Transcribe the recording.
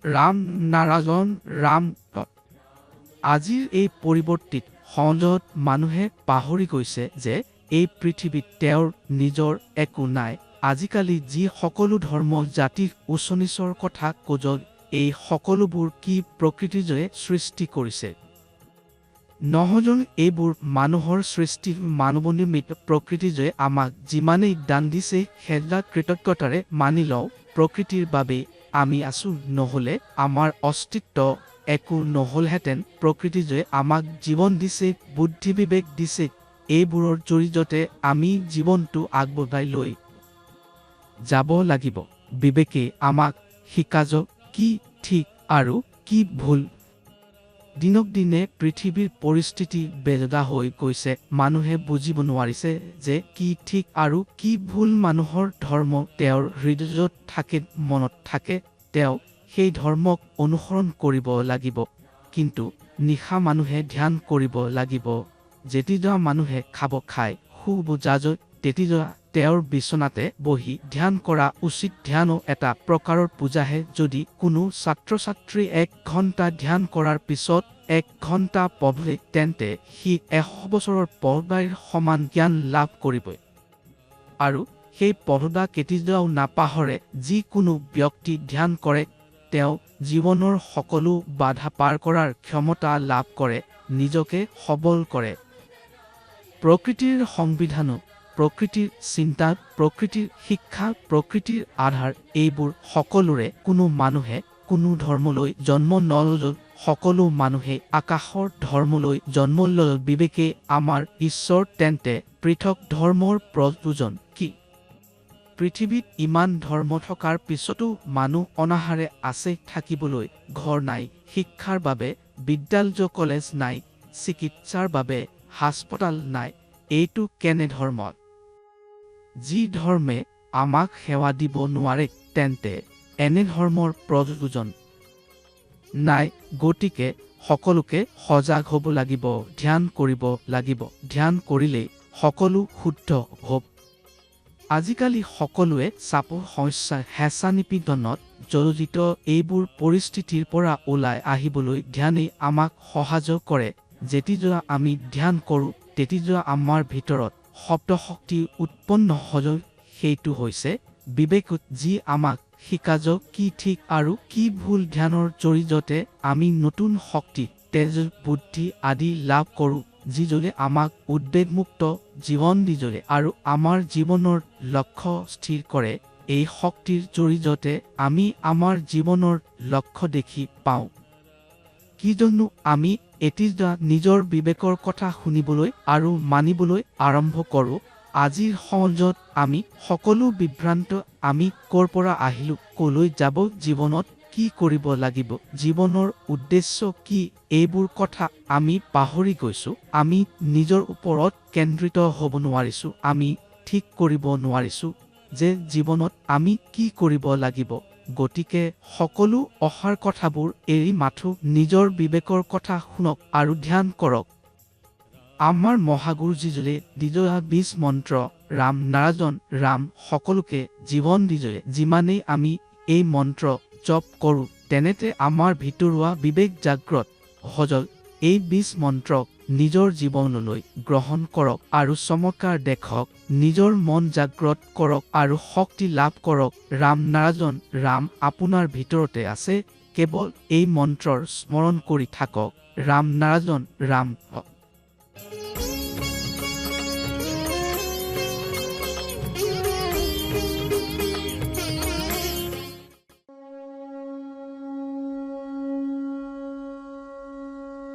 ৰাম নাৰায়ণ ৰাম। আজিৰ এই পৰিৱৰ্তিত সমাজত মানুহে পাহৰি গৈছে যে এই পৃথিৱীত তেওঁৰ নিজৰ একো নাই। আজিকালি যি সকলো ধৰ্ম জাতি উচ্চ নীচৰ কথা কোজল, এই সকলোবোৰ কি প্ৰকৃতিজয়ে সৃষ্টি কৰিছে? নহয়জন এইবোৰ মানুহৰ সৃষ্টি। মানৱনিৰ্মিত প্ৰকৃতিজয়ে আমাক যিমানেই দান দিছে সেয়া কৃতজ্ঞতাৰে মানি লওঁ। প্ৰকৃতিৰ বাবে আমি আছো, নহ'লে আমাৰ অস্তিত্ব একো নহ'লহেঁতেন। প্ৰকৃতিজয়ে আমাক জীৱন দিছে, বুদ্ধি বিবেক দিছে। এইবোৰৰ জৰিয়তে আমি জীৱনটো আগবঢ়াই লৈ যাব লাগিব। বিবেকে আমাক শিকাজ কি ঠিক আৰু কি ভুল। দিনক দিনে পৃথিৱীৰ পৰিস্থিতি বেজা হৈ গৈছে। মানুহে বুজিব নোৱাৰিছে যে কি ঠিক আৰু কি ভুল। মানুহৰ ধৰ্ম তেওঁৰ হৃদয়ত থাকে, মনত থাকে। তেওঁ সেই ধৰ্মক অনুসৰণ কৰিব লাগিব। কিন্তু নিশা মানুহে ধ্যান কৰিব লাগিব। যেতিয়া মানুহে খাব খায়, শুব যায়, তেতিয়া তেওঁৰ বিচনাতে বহি ধ্যান কৰা উচিত। ধ্যানো এটা প্ৰকাৰৰ পূজাহে। যদি কোনো ছাত্ৰ ছাত্ৰী 1 ঘণ্টা ধ্যান কৰাৰ পিছত 1 ঘণ্টা পঢ়ে, তেন্তে সি 100 বছৰৰ পঢ়াৰ সমান জ্ঞান লাভ কৰিবই। আৰু সেই পঢ়া কেতিয়াও নাপাহৰে। যিকোনো ব্যক্তি ধ্যান কৰে, তেওঁ জীৱনৰ সকলো বাধা পাৰ কৰাৰ ক্ষমতা লাভ কৰে, নিজকে সবল কৰে। প্ৰকৃতিৰ সংবিধানো, প্ৰকৃতিৰ চিন্তা, প্ৰকৃতিৰ শিক্ষা, প্ৰকৃতিৰ আধাৰ, এইবোৰ সকলোৰে কোনো মানুহে কোনো ধৰ্মলৈ জন্ম নলয়। সকলো মানুহে আকাশৰ ধৰ্মলৈ জন্ম লয়। বিবেকে আমাৰ ঈশ্বৰ। তেন্তে পৃথক ধৰ্মৰ প্ৰয়োজন কি? পৃথিৱীত ইমান ধৰ্ম থকাৰ পিছতো মানুহ অনাহাৰে আছে। থাকিবলৈ ঘৰ নাই, শিক্ষাৰ বাবে বিদ্যালয় কলেজ নাই, চিকিৎসাৰ বাবে হাস্পতাল নাই। এইটো কেনে ধৰ্ম? যি ধৰ্মে আমাক সেৱা দিব নোৱাৰে, তেন্তে এনে ধৰ্মৰ প্ৰয়োজন নাই। গতিকে সকলোকে সজাগ হ'ব লাগিব, ধ্যান কৰিব লাগিব। ধ্যান কৰিলেই সকলো শুদ্ধ হ'ব। আজিকালি সকলোৱে চাপ, সমস্যা, হেঁচা নিপীড়নত জড়িত। এইবোৰ পৰিস্থিতিৰ পৰা ওলাই আহিবলৈ ধ্যানেই আমাক সহায় কৰে। যেতিয়া আমি ধ্যান কৰোঁ, তেতিয়া আমাৰ ভিতৰত শব্দশক্তি উৎপন্ন হয়। সেইটো হৈছে বিবেক, যি আমাক শিকাজ কি ঠিক আৰু কি ভুল। ধ্যানৰ জৰিয়তে আমি নতুন শক্তি, তেজ, বুদ্ধি আদি লাভ কৰোঁ, যিজনে আমাক উদ্বেগমুক্ত জীৱন দিজলে আৰু আমাৰ জীৱনৰ লক্ষ্য স্থিৰ কৰে। এই শক্তিৰ জৰিয়তে আমি আমাৰ জীৱনৰ লক্ষ্য দেখি পাওঁ। কিয়নো আমি এতিয়া নিজৰ বিবেকৰ কথা শুনিবলৈ আৰু মানিবলৈ আৰম্ভ কৰোঁ। আজিৰ সমাজত আমি সকলো বিভ্ৰান্ত। আমি ক'ৰ পৰা আহিলোঁ, ক'লৈ যাব, জীৱনত কি কৰিব লাগিব, জীৱনৰ উদ্দেশ্য কি, এইবোৰ কথা আমি পাহৰি গৈছোঁ। আমি নিজৰ ওপৰত কেন্দ্ৰিত হ'ব নোৱাৰিছোঁ। আমি ঠিক কৰিব নোৱাৰিছোঁ যে জীৱনত আমি কি কৰিব লাগিব। গতিকে সকলো অসাৰ কথাবোৰ এৰি মাথো নিজৰ বিবেকৰ কথা শুনক আৰু ধ্যান কৰক। আমাৰ মহাগুৰুজীয়ে দিজয়া 20 মন্ত্ৰ ৰাম নাৰায়ণ ৰাম সকলোকে জীৱন দিজয়ে। যিমানেই আমি এই মন্ত্ৰ জপ কৰোঁ, তেনেতে আমাৰ ভিতৰুৱা বিবেক জাগ্ৰত হয়। এই 20 মন্ত্ৰক নিজৰ জীৱনলৈ গ্ৰহণ কৰক আৰু চমৎকাৰ দেখক। নিজৰ মন জাগ্ৰত কৰক আৰু শক্তি লাভ কৰক। ৰাম নাৰায়ণ ৰাম আপোনাৰ ভিতৰতে আছে। কেৱল এই মন্ত্ৰৰ স্মৰণ কৰি থাকক। ৰাম নাৰায়ণ ৰাম।